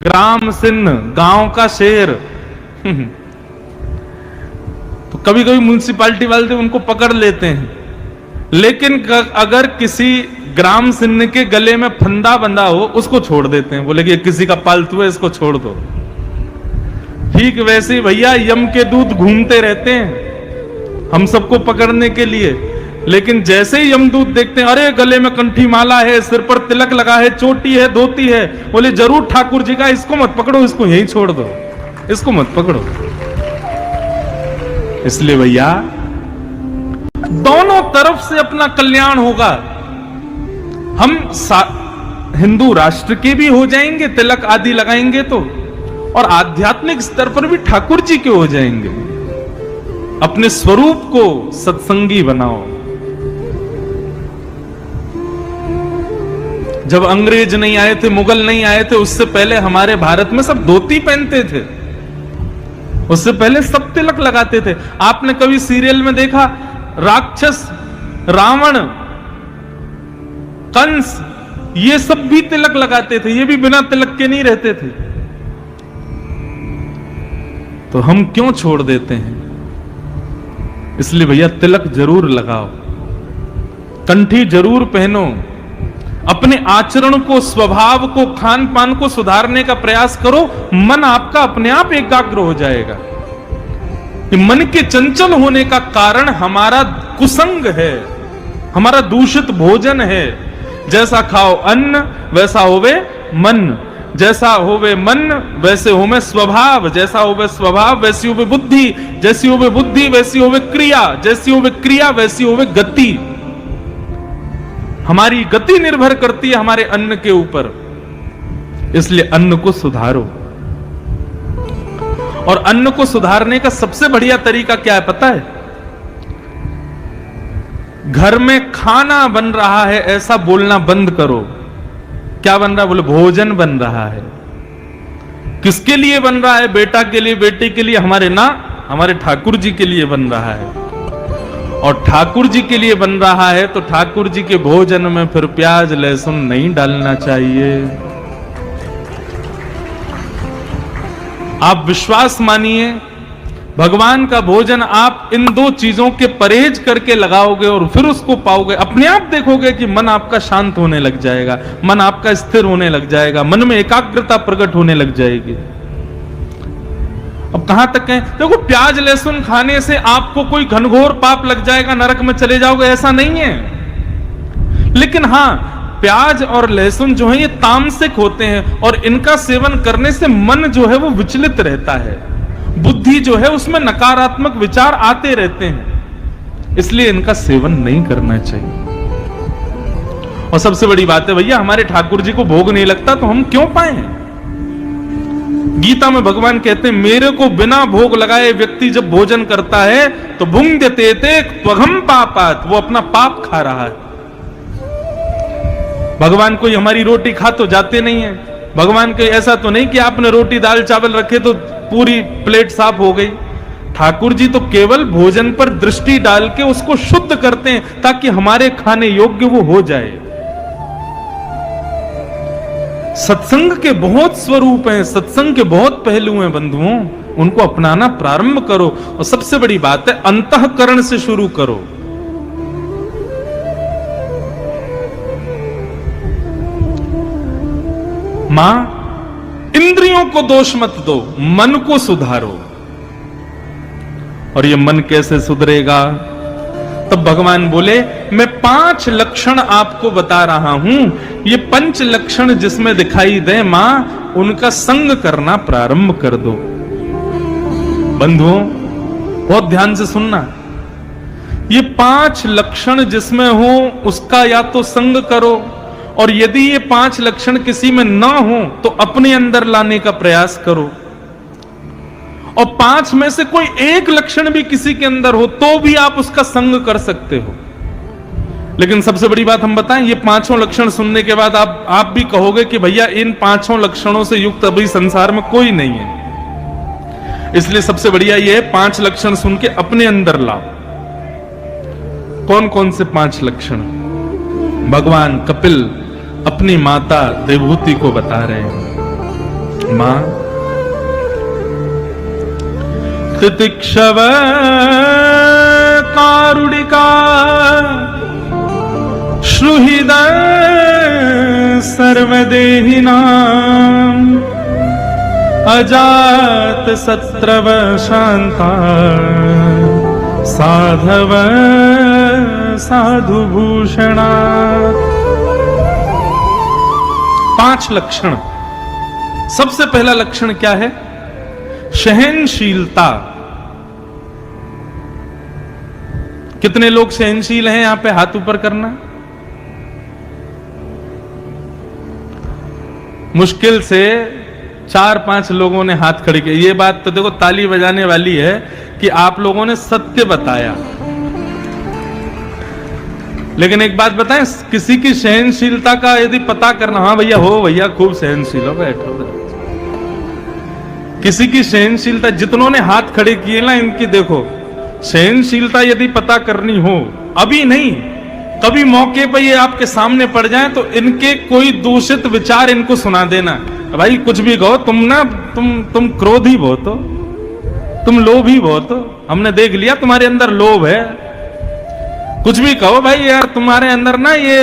ग्राम सिंह, गांव का शेर। तो कभी कभी म्युनिसिपैलिटी वाले उनको पकड़ लेते हैं, लेकिन अगर किसी ग्राम सिंह के गले में फंदा बंधा हो उसको छोड़ देते हैं, बोले कि किसी का पालतू है इसको छोड़ दो। ठीक वैसे ही भैया यम के दूत घूमते रहते हैं हम सबको पकड़ने के लिए, लेकिन जैसे ही यमदूत देखते हैं अरे गले में कंठी माला है, सिर पर तिलक लगा है, चोटी है, धोती है, बोले जरूर ठाकुर जी का, इसको मत पकड़ो, इसको यहीं छोड़ दो, इसको मत पकड़ो। इसलिए भैया दोनों तरफ से अपना कल्याण होगा। हम हिंदू राष्ट्र के भी हो जाएंगे तिलक आदि लगाएंगे तो, और आध्यात्मिक स्तर पर भी ठाकुर जी के हो जाएंगे। अपने स्वरूप को सत्संगी बनाओ। जब अंग्रेज नहीं आए थे, मुगल नहीं आए थे, उससे पहले हमारे भारत में सब धोती पहनते थे, उससे पहले सब तिलक लगाते थे। आपने कभी सीरियल में देखा राक्षस, रावण, कंस, ये सब भी तिलक लगाते थे, ये भी बिना तिलक के नहीं रहते थे। तो हम क्यों छोड़ देते हैं? इसलिए भैया तिलक जरूर लगाओ, कंठी जरूर पहनो, अपने आचरण को, स्वभाव को, खान पान को सुधारने का प्रयास करो। मन आपका अपने आप एकाग्र हो जाएगा। मन के चंचल होने का कारण हमारा कुसंग है, हमारा दूषित भोजन है। जैसा खाओ अन्न वैसा होवे मन, जैसा होवे मन वैसे होवे स्वभाव, जैसा होवे स्वभाव वैसी होवे बुद्धि, जैसी होवे बुद्धि वैसी होवे क्रिया, जैसी होवे क्रिया वैसी होवे गति। हमारी गति निर्भर करती है हमारे अन्न के ऊपर। इसलिए अन्न को सुधारो। और अन्न को सुधारने का सबसे बढ़िया तरीका क्या है पता है? घर में खाना बन रहा है ऐसा बोलना बंद करो। क्या बन रहा है? बोले भोजन बन रहा है। किसके लिए बन रहा है? बेटा के लिए, बेटी के लिए, हमारे ठाकुर जी के लिए बन रहा है। और ठाकुर जी के लिए बन रहा है तो ठाकुर जी के भोजन में फिर प्याज लहसुन नहीं डालना चाहिए। आप विश्वास मानिए, भगवान का भोजन आप इन दो चीजों के परहेज करके लगाओगे और फिर उसको पाओगे, अपने आप देखोगे कि मन आपका शांत होने लग जाएगा, मन आपका स्थिर होने लग जाएगा, मन में एकाग्रता प्रकट होने लग जाएगी। अब कहां तक है? देखो, प्याज लहसुन खाने से आपको कोई घनघोर पाप लग जाएगा, नरक में चले जाओगे, ऐसा नहीं है। लेकिन हां, प्याज और लहसुन जो है ये तामसिक होते हैं और इनका सेवन करने से मन जो है वो विचलित रहता है, बुद्धि जो है उसमें नकारात्मक विचार आते रहते हैं, इसलिए इनका सेवन नहीं करना चाहिए। और सबसे बड़ी बात है भैया, हमारे ठाकुर जी को भोग नहीं लगता तो हम क्यों पाए? गीता में भगवान कहते हैं मेरे को बिना भोग लगाए व्यक्ति जब भोजन करता है तो भुंग देते त्वघम पापात, वो अपना पाप खा रहा है। भगवान कोई हमारी रोटी खा तो जाते नहीं है। भगवान को ऐसा तो नहीं कि आपने रोटी दाल चावल रखे तो पूरी प्लेट साफ हो गई। ठाकुर जी तो केवल भोजन पर दृष्टि डाल के उसको शुद्ध करते हैं ताकि हमारे खाने योग्य वो हो जाए। सत्संग के बहुत स्वरूप हैं, सत्संग के बहुत पहलू हैं बंधुओं, उनको अपनाना प्रारंभ करो। और सबसे बड़ी बात है अंतःकरण से शुरू करो। मां, इंद्रियों को दोष मत दो, मन को सुधारो। और ये मन कैसे सुधरेगा? तब भगवान बोले मैं 5 लक्षण आपको बता रहा हूं, ये 5 लक्षण जिसमें दिखाई दे मां, उनका संग करना प्रारंभ कर दो। बंधुओं बहुत ध्यान से सुनना, ये 5 लक्षण जिसमें हो उसका या तो संग करो, और यदि ये 5 लक्षण किसी में ना हो तो अपने अंदर लाने का प्रयास करो। और 5 में से कोई एक लक्षण भी किसी के अंदर हो तो भी आप उसका संग कर सकते हो। लेकिन सबसे बड़ी बात हम बताएं, ये 5 लक्षण सुनने के बाद आप भी कहोगे कि भैया इन 5 लक्षणों से युक्त अभी संसार में कोई नहीं है। इसलिए सबसे बढ़िया ये है 5 लक्षण सुन के अपने अंदर लाओ। कौन कौन से 5 लक्षण? भगवान कपिल अपनी माता देवहूति को बता रहे हैं। मां तितिक्षव कारुणिका श्रुहृदय सर्वदेहिनां अजात शत्रव शांता साधव साधु भूषणा। 5 लक्षण। सबसे पहला लक्षण क्या है? सहनशीलता। कितने लोग सहनशील हैं यहां पे? हाथ ऊपर करना। मुश्किल से 4-5 लोगों ने हाथ खड़े किए। ये बात तो देखो ताली बजाने वाली है कि आप लोगों ने सत्य बताया। लेकिन एक बात बताएं, किसी की सहनशीलता का यदि पता करना, हाँ भैया हो, भैया खूब सहनशील हो, बैठो। किसी की सहनशीलता, जितनों ने हाथ खड़े किए ना, इनकी देखो सहनशीलता यदि पता करनी हो, अभी नहीं, कभी मौके पर ये आपके सामने पड़ जाए तो इनके कोई दूषित विचार इनको सुना देना। भाई कुछ भी कहो, तुम ना तुम क्रोधी बहुत हो, तुम लोभी बहुत हो, हमने देख लिया तुम्हारे अंदर लोभ है। कुछ भी कहो भाई यार, तुम्हारे अंदर ना ये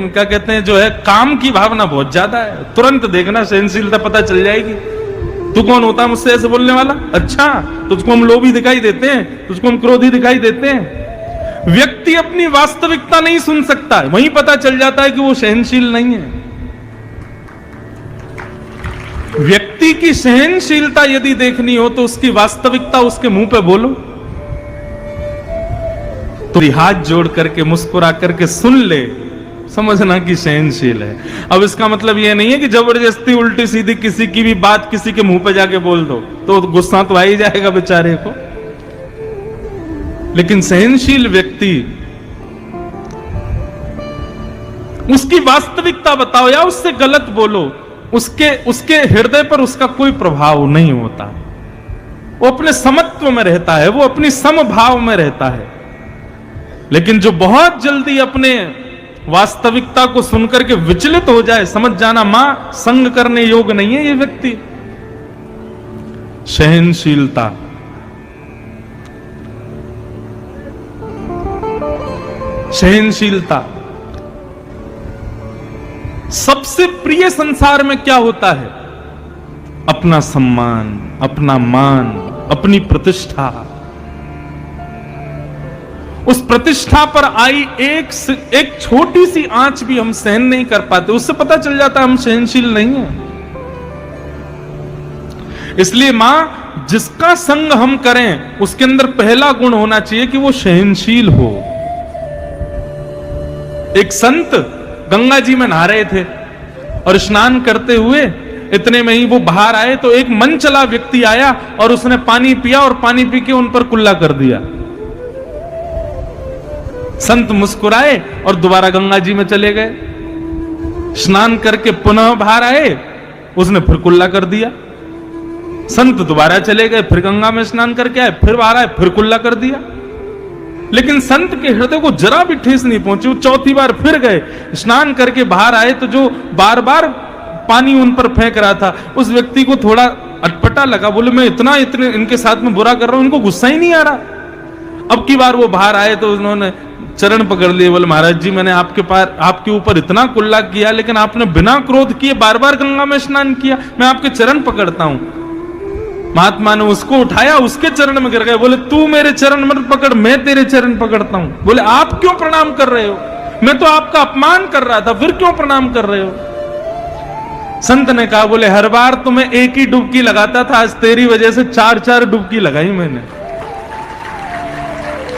क्या कहते हैं जो है, काम की भावना बहुत ज्यादा है। तुरंत देखना सहनशीलता पता चल जाएगी। तू कौन होता मुझसे ऐसे बोलने वाला? अच्छा, तुझको हम लोभी दिखाई देते हैं, तुझको हम क्रोधी दिखाई देते हैं। व्यक्ति अपनी वास्तविकता नहीं सुन सकता है, वहीं पता चल जाता है कि वो सहनशील नहीं है। व्यक्ति की सहनशीलता यदि देखनी हो तो उसकी वास्तविकता उसके मुंह पे बोलो, तो हाथ जोड़ करके मुस्कुरा करके सुन ले, समझना कि सहनशील है। अब इसका मतलब यह नहीं है कि जबरदस्ती उल्टी सीधी किसी की भी बात किसी के मुंह पे जाके बोल दो, तो गुस्सा तो आ ही जाएगा बेचारे को। लेकिन सहनशील व्यक्ति, उसकी वास्तविकता बताओ या उससे गलत बोलो, उसके हृदय पर उसका कोई प्रभाव नहीं होता। वो अपने समत्व में रहता है, वो अपनी समभाव में रहता है। लेकिन जो बहुत जल्दी अपने वास्तविकता को सुनकर के विचलित हो जाए, समझ जाना मां संग करने योग्य नहीं है ये व्यक्ति। सहनशीलता, सहनशीलता सबसे प्रिय संसार में क्या होता है? अपना सम्मान, अपना मान, अपनी प्रतिष्ठा। उस प्रतिष्ठा पर आई एक छोटी सी आंच भी हम सहन नहीं कर पाते, उससे पता चल जाता है हम सहनशील नहीं है। इसलिए मां, जिसका संग हम करें उसके अंदर पहला गुण होना चाहिए कि वो सहनशील हो। एक संत गंगा जी में नहा रहे थे और स्नान करते हुए इतने में ही वो बाहर आए तो एक मन चला व्यक्ति आया और उसने पानी पिया और पानी पी के उन पर कुल्ला कर दिया। संत मुस्कुराए और दोबारा गंगा जी में चले गए। स्नान करके पुनः बाहर आए, उसने फिर कुल्ला कर दिया। संत दोबारा चले गए, फिर गंगा में स्नान करके आए, फिर बाहर आए, फिर कुल्ला कर दिया। लेकिन संत के हृदय को जरा भी ठेस नहीं पहुंची। वो चौथी बार फिर गए, स्नान करके बाहर आए तो जो बार बार पानी उन पर फेंक रहा था, उस व्यक्ति को थोड़ा अटपटा लगा। बोले मैं इतने इनके साथ में बुरा कर रहा हूं, इनको गुस्सा ही नहीं आ रहा। अब की बार वो बाहर आए तो उन्होंने चरण पकड़ लिए। बोले महाराज जी, मैंने आपके ऊपर इतना कुल्ला किया, लेकिन आपने बिना क्रोध किए बार बार गंगा में स्नान किया, मैं आपके चरण पकड़ता हूं। महात्मा ने उसको उठाया, उसके चरण में गिर गए। बोले तू मेरे चरण मत पकड़, मैं तेरे चरण पकड़ता हूं। बोले आप क्यों प्रणाम कर रहे हो? मैं तो आपका अपमान कर रहा था, फिर क्यों प्रणाम कर रहे हो? संत ने कहा, बोले हर बार तो मैं एक ही डुबकी लगाता था, आज तेरी वजह से 4-4 डुबकी लगाई मैंने।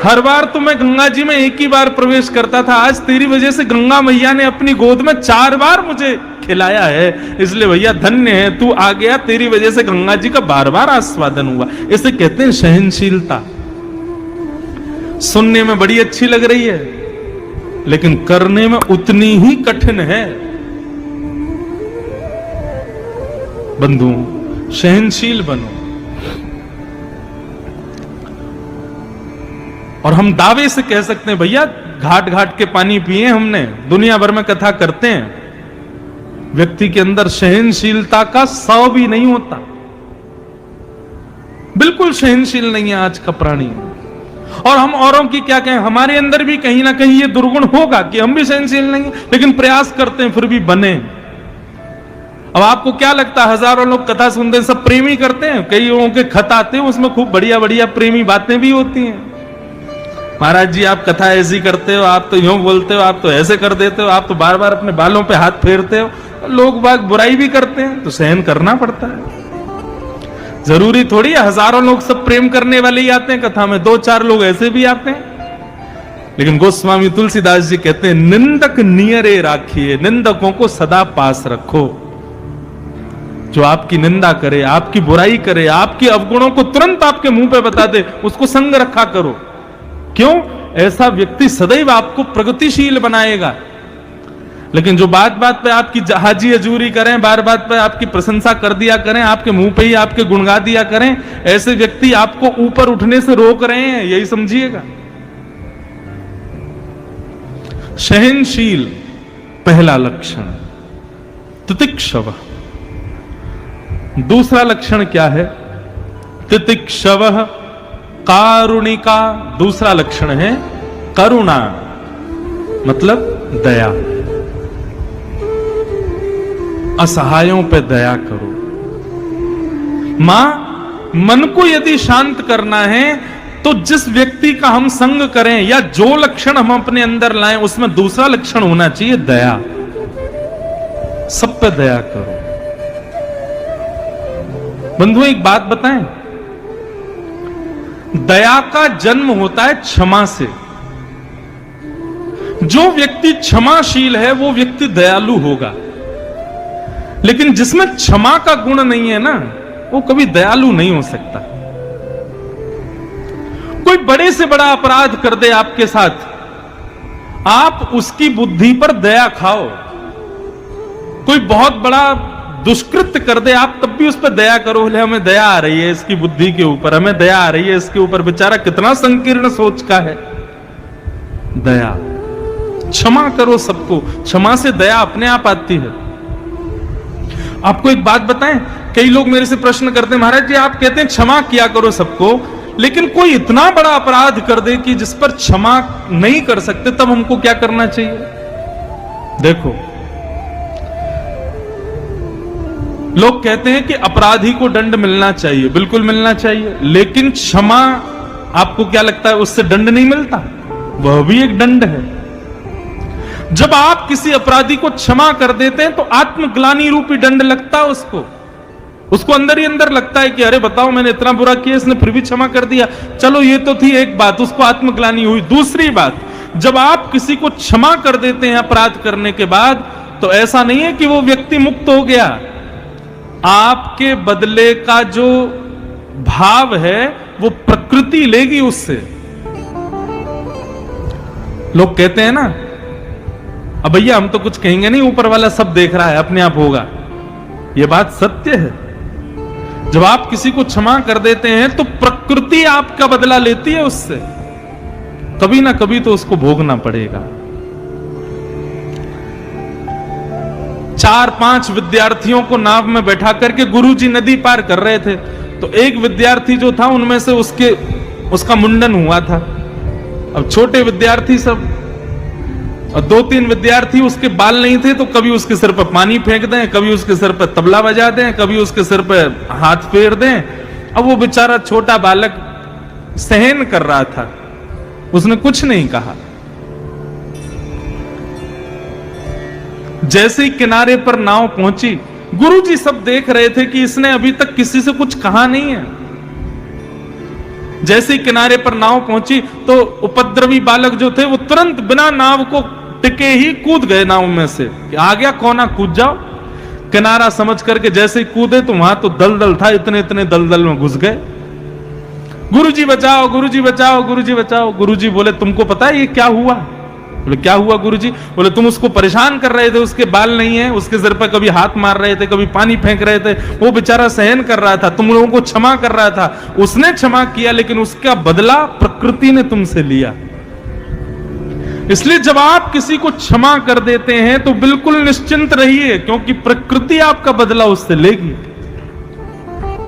हर बार तो मैं गंगा जी में एक ही बार प्रवेश करता था, आज तेरी वजह से गंगा मैया ने अपनी गोद में 4 बार मुझे खिलाया है। इसलिए भैया धन्य है, तू आ गया, तेरी वजह से गंगा जी का बार बार आस्वादन हुआ। इसे कहते हैं सहनशीलता। सुनने में बड़ी अच्छी लग रही है, लेकिन करने में उतनी ही कठिन है। बंधु, सहनशील बनो। और हम दावे से कह सकते हैं, भैया घाट घाट के पानी पिए हमने, दुनिया भर में कथा करते हैं, व्यक्ति के अंदर सहनशीलता का 100 भी नहीं होता, बिल्कुल सहनशील नहीं है आज का प्राणी। और हम औरों की क्या कहें, हमारे अंदर भी कहीं ना कहीं ये दुर्गुण होगा कि हम भी सहनशील नहीं है, लेकिन प्रयास करते हैं फिर भी बने। अब आपको क्या लगता है, हजारों लोग कथा सुनते हैं, सब प्रेमी करते हैं? कई लोगों के खत आते हैं, उसमें खूब बढ़िया बढ़िया प्रेमी बातें भी होती हैं। महाराज जी आप कथा ऐसी करते हो, आप तो यूं बोलते हो, आप तो ऐसे कर देते हो, आप तो बार बार अपने बालों पे हाथ फेरते हो। लोग बाग बुराई भी करते हैं तो सहन करना पड़ता है। जरूरी थोड़ी है हजारों लोग सब प्रेम करने वाले ही आते हैं कथा में, 2-4 लोग ऐसे भी आते हैं। लेकिन गोस्वामी तुलसीदास जी कहते हैं, निंदक नियरे राखिए, निंदकों को सदा पास रखो। जो आपकी निंदा करे, आपकी बुराई करे, आपके अवगुणों को तुरंत आपके मुंह पे बता दे, उसको संग रखा करो। क्यों? ऐसा व्यक्ति सदैव आपको प्रगतिशील बनाएगा। लेकिन जो बात बात पे आपकी हाजी हजूरी करें, बार बात पे आपकी प्रशंसा कर दिया करें, आपके मुंह पे ही आपके गुणगा दिया करें, ऐसे व्यक्ति आपको ऊपर उठने से रोक रहे हैं, यही समझिएगा। सहनशील पहला लक्षण, तितिक्षव। दूसरा लक्षण क्या है? तितिक्षव कारुणिका। दूसरा लक्षण है करुणा, मतलब दया। असहायों पे दया करो। मां, मन को यदि शांत करना है तो जिस व्यक्ति का हम संग करें या जो लक्षण हम अपने अंदर लाएं, उसमें दूसरा लक्षण होना चाहिए दया। सब पे दया करो। बंधुओं एक बात बताएं, दया का जन्म होता है क्षमा से। जो व्यक्ति क्षमाशील है वो व्यक्ति दयालु होगा। लेकिन जिसमें क्षमा का गुण नहीं है ना, वो कभी दयालु नहीं हो सकता। कोई बड़े से बड़ा अपराध कर दे आपके साथ, आप उसकी बुद्धि पर दया खाओ। कोई बहुत बड़ा दुष्कृत्य कर दे, आप तब भी उस पर दया करो। बोले हमें दया आ रही है इसकी बुद्धि के ऊपर, हमें दया आ रही है इसके ऊपर, बेचारा कितना संकीर्ण सोच का है। दया, क्षमा करो सबको। क्षमा से दया अपने आप आती है। आपको एक बात बताएं, कई लोग मेरे से प्रश्न करते हैं, महाराज जी आप कहते हैं क्षमा किया करो सबको, लेकिन कोई इतना बड़ा अपराध कर दे कि जिस पर क्षमा नहीं कर सकते, तब हमको क्या करना चाहिए? देखो, लोग कहते हैं कि अपराधी को दंड मिलना चाहिए, बिल्कुल मिलना चाहिए, लेकिन क्षमा, आपको क्या लगता है उससे दंड नहीं मिलता? वह भी एक दंड है। जब आप किसी अपराधी को क्षमा कर देते हैं तो आत्मग्लानि रूपी दंड लगता है उसको अंदर ही अंदर लगता है कि अरे बताओ मैंने इतना बुरा किया, इसने फिर भी क्षमा कर दिया। चलो ये तो थी एक बात, उसको आत्मग्लानि हुई। दूसरी बात, जब आप किसी को क्षमा कर देते हैं अपराध करने के बाद, तो ऐसा नहीं है कि वो व्यक्ति मुक्त हो गया। आपके बदले का जो भाव है वो प्रकृति लेगी उससे। लोग कहते हैं ना, अब भैया हम तो कुछ कहेंगे नहीं, ऊपर वाला सब देख रहा है, अपने आप होगा। यह बात सत्य है। जब आप किसी को क्षमा कर देते हैं तो प्रकृति आपका बदला लेती है उससे, कभी ना कभी तो उसको भोगना पड़ेगा। 4-5 विद्यार्थियों को नाव में बैठा करके गुरुजी नदी पार कर रहे थे, तो एक विद्यार्थी जो था उनमें से उसका मुंडन हुआ था। अब छोटे विद्यार्थी सब, और 2-3 विद्यार्थी उसके बाल नहीं थे, तो कभी उसके सिर पर पानी फेंक दें, कभी उसके सिर पर तबला बजा दें, कभी उसके सिर पर हाथ फेर दें। अब वो बेचारा छोटा बालक सहन कर रहा था, उसने कुछ नहीं कहा। जैसे ही किनारे पर नाव पहुंची, गुरुजी सब देख रहे थे कि इसने अभी तक किसी से कुछ कहा नहीं है। जैसे ही किनारे पर नाव पहुंची तो उपद्रवी बालक जो थे वो तुरंत बिना नाव को टिके ही कूद गए नाव में से। आ गया कोना, कूद जाओ। किनारा समझ करके जैसे ही कूदे तो वहां तो दलदल था, इतने इतने दलदल में घुस गए। गुरुजी बचाओ, गुरुजी बचाओ, गुरुजी बचाओ। गुरुजी बोले तुमको पता है ये क्या हुआ? बोले क्या हुआ गुरुजी? बोले तुम उसको परेशान कर रहे थे, उसके बाल नहीं है, उसके सिर पर कभी हाथ मार रहे थे, कभी पानी फेंक रहे थे, वो बेचारा सहन कर रहा था, तुम लोगों को क्षमा कर रहा था। उसने क्षमा किया, लेकिन उसका बदला प्रकृति ने तुमसे लिया। इसलिए जब आप किसी को क्षमा कर देते हैं तो बिल्कुल निश्चिंत रहिए, क्योंकि प्रकृति आपका बदला उससे लेगी।